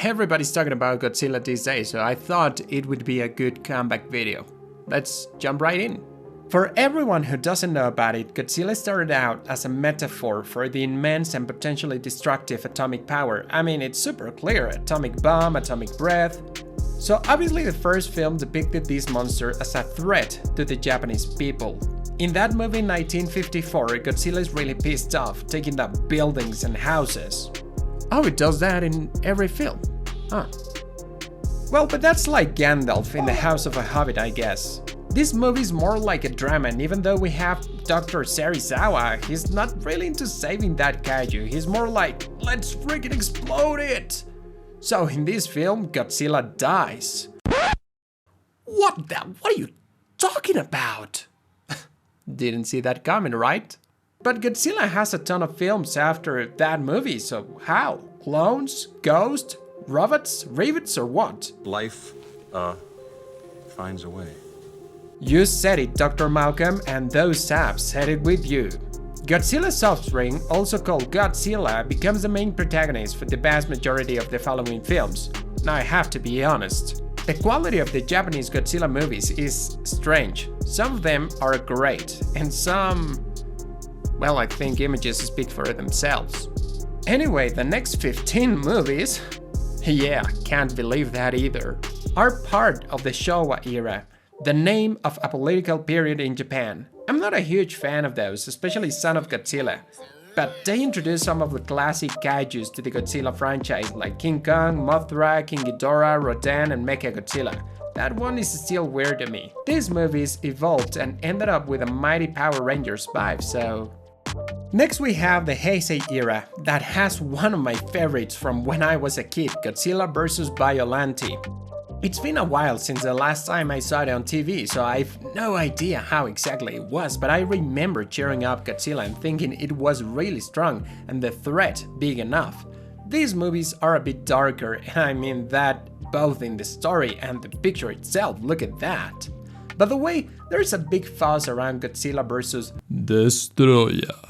Everybody's talking about Godzilla these days, so I thought it would be a good comeback video. Let's jump right in. For everyone who doesn't know about it, Godzilla started out as a metaphor for the immense and potentially destructive atomic power. I mean, it's super clear: atomic bomb, atomic breath. So obviously the first film depicted this monster as a threat to the Japanese people. In that movie in 1954, Godzilla is really pissed off, taking down buildings and houses. Oh, it does that in every film? Huh. Well, but that's like Gandalf in the House of a Hobbit, I guess. This movie is more like a drama, and even though we have Dr. Serizawa, he's not really into saving that kaiju. He's more like, let's freaking explode it! So in this film, Godzilla dies. What are you talking about? Didn't see that coming, right? But Godzilla has a ton of films after that movie, so how? Clones? Ghosts? Robots? Rivets or what? Life, finds a way. You said it, Dr. Malcolm, and those saps said it with you. Godzilla's offspring, also called Godzilla, becomes the main protagonist for the vast majority of the following films. Now I have to be honest. The quality of the Japanese Godzilla movies is strange. Some of them are great, and some... well, I think images speak for themselves. Anyway, the next 15 movies... yeah, can't believe that either. Are part of the Showa era, the name of a political period in Japan. I'm not a huge fan of those, especially Son of Godzilla, but they introduced some of the classic kaijus to the Godzilla franchise, like King Kong, Mothra, King Ghidorah, Rodan, and Mechagodzilla. That one is still weird to me. These movies evolved and ended up with a mighty Power Rangers vibe, so... Next we have the Heisei era, that has one of my favorites from when I was a kid, Godzilla vs. Biollante. It's been a while since the last time I saw it on TV, so I've no idea how exactly it was, but I remember cheering up Godzilla and thinking it was really strong and the threat big enough. These movies are a bit darker, and I mean that both in the story and the picture itself, look at that. By the way, there's a big fuss around Godzilla vs. Destroyer.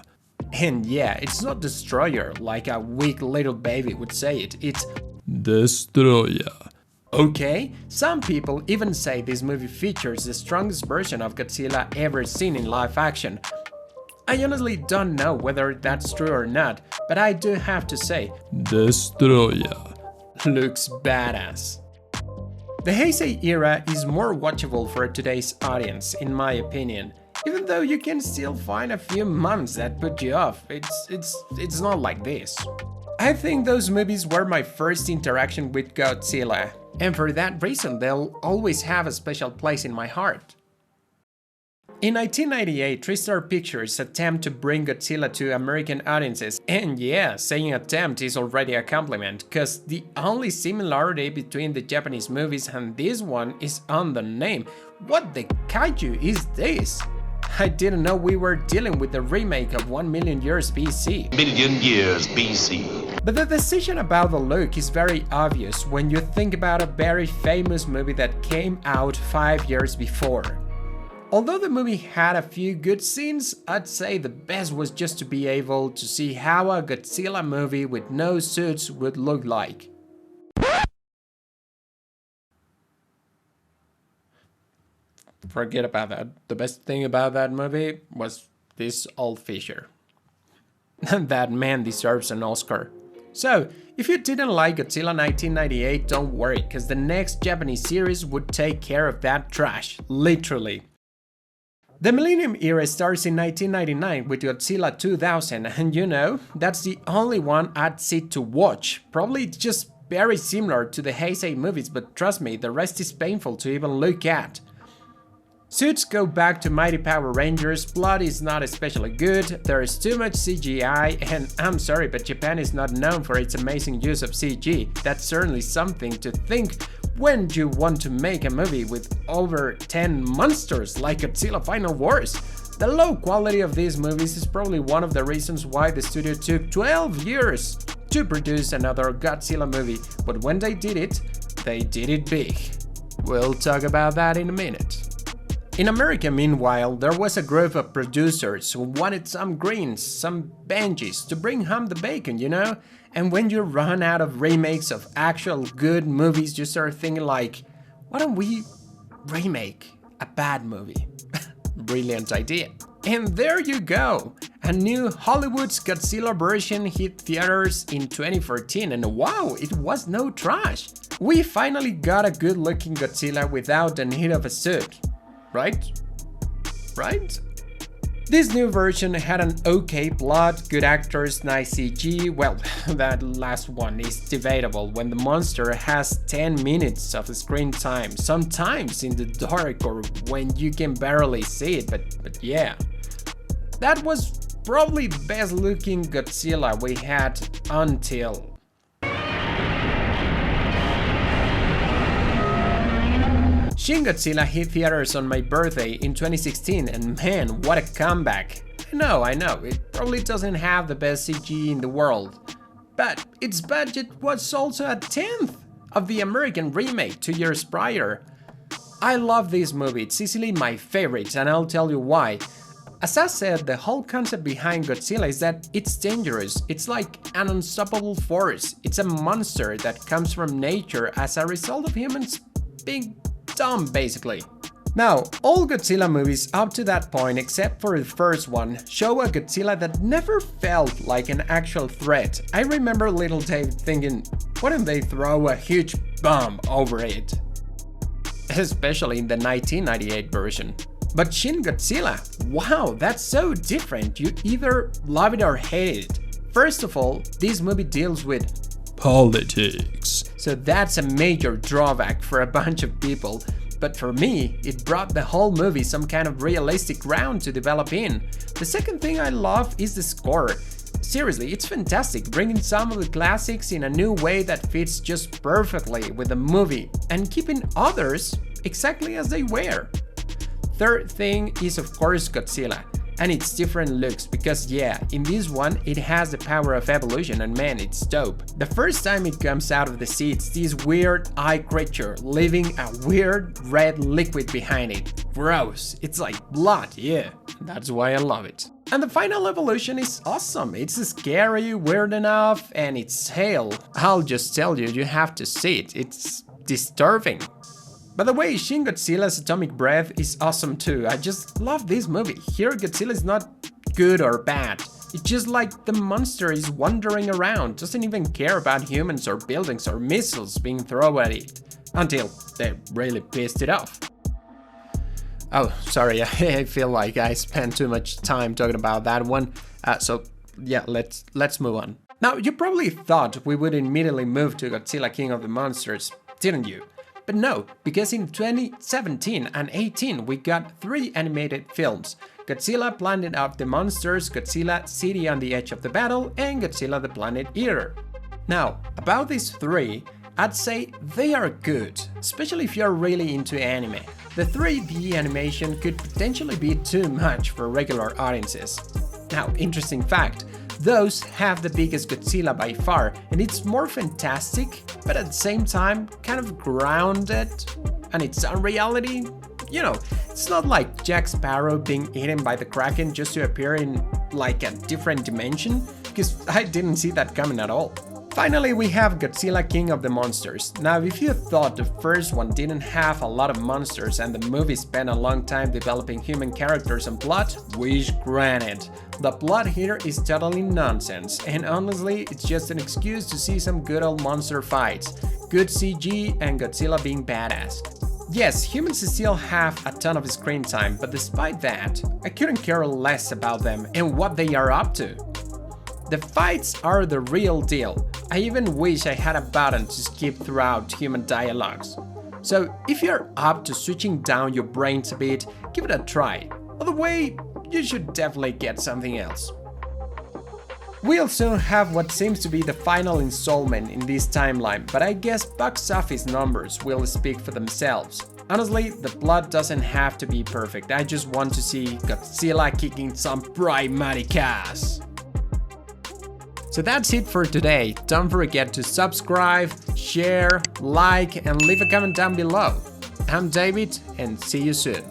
And yeah, it's not Destroyer like a weak little baby would say it, it's Destroyer. Okay, some people even say this movie features the strongest version of Godzilla ever seen in live action. I honestly don't know whether that's true or not, but I do have to say, Destroyer looks badass. The Heisei era is more watchable for today's audience, in my opinion. Even though you can still find a few months that put you off, it's not like this. I think those movies were my first interaction with Godzilla, and for that reason they'll always have a special place in my heart. In 1998, TriStar Pictures attempted to bring Godzilla to American audiences, and yeah, saying attempt is already a compliment, cause the only similarity between the Japanese movies and this one is on the name. What the kaiju is this? I didn't know we were dealing with the remake of 1 million years BC. Million years BC. But the decision about the look is very obvious when you think about a very famous movie that came out 5 years before. Although the movie had a few good scenes, I'd say the best was just to be able to see how a Godzilla movie with no suits would look like. Forget about that. The best thing about that movie was this old Fisher. That man deserves an Oscar. So, if you didn't like Godzilla 1998, don't worry, cause the next Japanese series would take care of that trash, literally. The Millennium Era starts in 1999 with Godzilla 2000, and you know, that's the only one I'd sit to watch. Probably just very similar to the Heisei movies, but trust me, the rest is painful to even look at. Suits go back to Mighty Power Rangers, plot is not especially good, there is too much CGI, and I'm sorry, but Japan is not known for its amazing use of CG. That's certainly something to think when you want to make a movie with over 10 monsters like Godzilla Final Wars. The low quality of these movies is probably one of the reasons why the studio took 12 years to produce another Godzilla movie, but when they did it big. We'll talk about that in a minute. In America, meanwhile, there was a group of producers who wanted some greens, some Benjis, to bring home the bacon, you know? And when you run out of remakes of actual good movies, you start thinking like, why don't we remake a bad movie? Brilliant idea. And there you go! A new Hollywood's Godzilla version hit theaters in 2014, and wow, it was no trash! We finally got a good-looking Godzilla without the need of a suit. Right? Right? This new version had an okay plot, good actors, nice CG. Well, that last one is debatable when the monster has 10 minutes of screen time, sometimes in the dark or when you can barely see it, but yeah. That was probably the best looking Godzilla we had until... Shin Godzilla hit theaters on my birthday in 2016, and man, what a comeback! I know, it probably doesn't have the best CG in the world, but its budget was also a tenth of the American remake 2 years prior. I love this movie, it's easily my favorite, and I'll tell you why. As I said, the whole concept behind Godzilla is that it's dangerous, it's like an unstoppable force, it's a monster that comes from nature as a result of humans being dumb, basically. Now, all Godzilla movies up to that point, except for the first one, show a Godzilla that never felt like an actual threat. I remember little Dave thinking, why don't they throw a huge bomb over it? Especially in the 1998 version. But Shin Godzilla, wow, that's so different, you either love it or hate it. First of all, this movie deals with politics. So that's a major drawback for a bunch of people, but for me, it brought the whole movie some kind of realistic ground to develop in. The second thing I love is the score. Seriously, it's fantastic, bringing some of the classics in a new way that fits just perfectly with the movie and keeping others exactly as they were. Third thing is of course Godzilla and its different looks, because yeah, in this one it has the power of evolution and man, it's dope. The first time it comes out of the sea, it's this weird eye creature leaving a weird red liquid behind it. Gross, it's like blood, yeah, that's why I love it. And the final evolution is awesome, it's scary, weird enough, and its tail, I'll just tell you, you have to see it, it's disturbing. By the way, Shin Godzilla's atomic breath is awesome too, I just love this movie. Here Godzilla is not good or bad, it's just like the monster is wandering around, doesn't even care about humans or buildings or missiles being thrown at it, until they really pissed it off. Oh, sorry, I feel like I spent too much time talking about that one, so yeah, let's move on. Now, you probably thought we would immediately move to Godzilla King of the Monsters, didn't you? But no, because in 2017 and 18 we got 3 animated films: Godzilla Planet of the Monsters, Godzilla City on the Edge of the Battle, and Godzilla the Planet Eater. Now, about these 3, I'd say they are good, especially if you're really into anime. The 3D animation could potentially be too much for regular audiences. Now, interesting fact, those have the biggest Godzilla by far, and it's more fantastic, but at the same time kind of grounded, and it's unreality. You know, it's not like Jack Sparrow being eaten by the Kraken just to appear in like a different dimension, because I didn't see that coming at all. Finally, we have Godzilla King of the Monsters. Now, if you thought the first one didn't have a lot of monsters and the movie spent a long time developing human characters and plot, wish granted. The plot here is totally nonsense, and honestly, it's just an excuse to see some good old monster fights, good CG, and Godzilla being badass. Yes, humans still have a ton of screen time, but despite that, I couldn't care less about them and what they are up to. The fights are the real deal. I even wish I had a button to skip throughout human dialogues. So if you're up to switching down your brains a bit, give it a try. Other way, you should definitely get something else. We'll soon have what seems to be the final installment in this timeline, but I guess box office numbers will speak for themselves. Honestly, the plot doesn't have to be perfect, I just want to see Godzilla kicking some pragmatic ass. So that's it for today. Don't forget to subscribe, share, like, and leave a comment down below. I'm David, and see you soon.